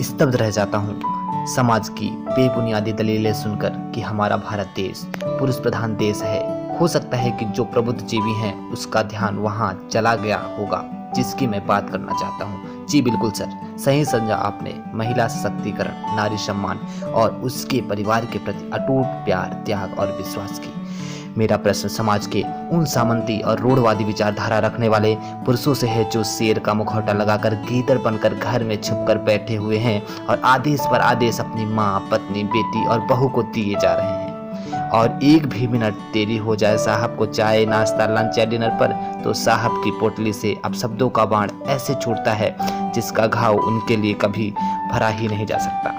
स्तब्ध रह जाता हूँ समाज की बेबुनियादी दलीलें सुनकर कि हमारा भारत देश पुरुष प्रधान देश है। हो सकता है कि जो प्रबुद्ध जीवी हैं उसका ध्यान वहाँ चला गया होगा जिसकी मैं बात करना चाहता हूँ। जी बिल्कुल सर, सही समझा आपने। महिला सशक्तिकरण, नारी सम्मान और उसके परिवार के प्रति अटूट प्यार, त्याग और विश्वास की। मेरा प्रश्न समाज के उन सामंती और रूढ़वादी विचारधारा रखने वाले पुरुषों से है जो शेर का मुखौटा लगाकर गीदड़ बनकर घर में छुपकर बैठे हुए हैं और आदेश पर आदेश अपनी माँ, पत्नी, बेटी और बहू को दिए जा रहे हैं। और एक भी मिनट देरी हो जाए साहब को चाय, नाश्ता, लंच या डिनर पर तो साहब की पोटली से अब शब्दों का बाण ऐसे छूटता है जिसका घाव उनके लिए कभी भरा ही नहीं जा सकता।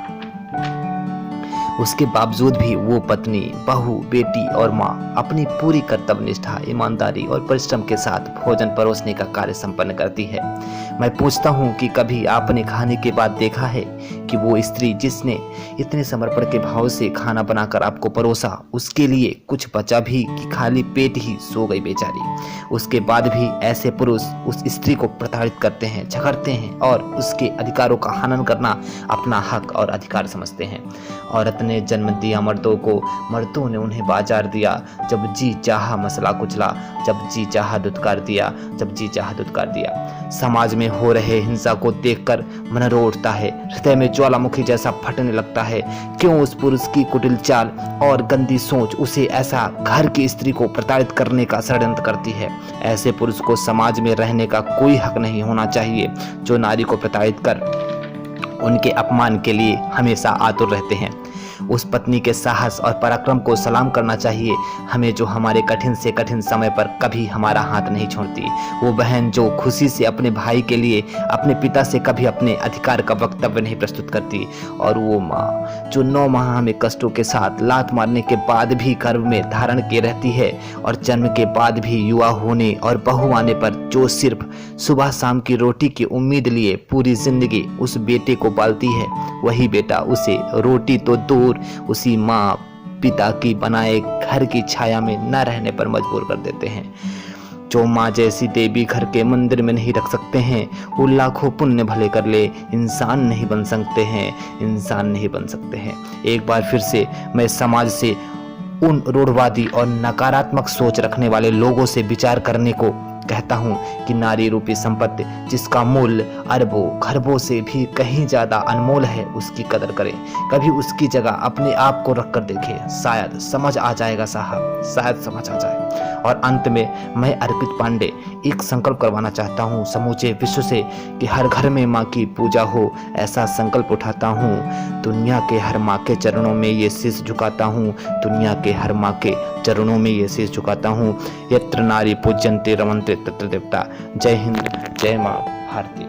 उसके बावजूद भी वो पत्नी, बहू, बेटी और माँ अपनी पूरी कर्तव्यनिष्ठा, ईमानदारी और परिश्रम के साथ भोजन परोसने का कार्य संपन्न करती है। मैं पूछता हूँ कि कभी आपने खाने के बाद देखा है कि वो स्त्री जिसने इतने समर्पण के भाव से खाना बनाकर आपको परोसा, उसके लिए कुछ बचा भी कि खाली पेट ही सो गई बेचारी। उसके बाद भी ऐसे पुरुष उस स्त्री को प्रताड़ित करते हैं, झगड़ते हैं और उसके अधिकारों का हनन करना अपना हक और अधिकार समझते हैं। औरत ने जन्म दिया मर्दों को, मर्दों ने उन्हें बाजार दिया। जब जी चाहा मसला कुचला, जब जी चाहा दुत्कार दिया, जब जी चाहा दुत्कार दिया। समाज में हो रहे हिंसा को देखकर मन रो उठता है, हृदय में ज्वालामुखी जैसा फटने लगता है। क्यों उस पुरुष की कुटिल चाल और गंदी सोच उसे ऐसा घर की स्त्री को प्रताड़ित करने का षड्यंत्र करती है। ऐसे पुरुष को समाज में रहने का कोई हक नहीं होना चाहिए जो नारी को प्रताड़ित कर उनके अपमान के लिए हमेशा आतुर रहते हैं। उस पत्नी के साहस और पराक्रम को सलाम करना चाहिए हमें जो हमारे कठिन से कठिन समय पर कभी हमारा हाथ नहीं छोड़ती। वो बहन जो खुशी से अपने भाई के लिए अपने पिता से कभी अपने अधिकार का वक्तव्य नहीं प्रस्तुत करती। और वो माँ जो 9 माह हमें कष्टों के साथ लात मारने के बाद भी गर्भ में धारण किए रहती है और जन्म के बाद भी युवा होने और बहू आने पर जो सिर्फ सुबह शाम की रोटी की उम्मीद लिए पूरी जिंदगी उस बेटे को पालती है, वही बेटा उसे रोटी तो दूर उसी माँ पिता की बनाए घर की छाया में न रहने पर मजबूर कर देते हैं। जो माँ जैसी देवी घर के मंदिर में नहीं रख सकते हैं वो लाखों पुण्य भले कर ले इंसान नहीं बन सकते हैं, इंसान नहीं बन सकते हैं। एक बार फिर से मैं समाज से उन रूढ़वादी और नकारात्मक सोच रखने वाले लोगों से विचार करने को कहता हूँ कि नारी रूपी संपत्ति जिसका मूल्य अरबों खरबों से भी कहीं ज्यादा अनमोल है, उसकी कदर करें। कभी उसकी जगह अपने आप को रख कर देखें, शायद समझ आ जाएगा साहब, शायद समझ आ जाए। और अंत में मैं अर्पित पांडे एक संकल्प करवाना चाहता हूँ समूचे विश्व से कि हर घर में माँ की पूजा हो, ऐसा संकल्प उठाता हूँ। दुनिया के हर माँ के चरणों में ये शीश झुकाता हूँ, दुनिया के हर माँ के चरणों में ये शीश झुकाता हूँ। यत्र नारी पूज्यन्ते रमन्ते तत्र देवता। जय हिंद, जय माँ भारती।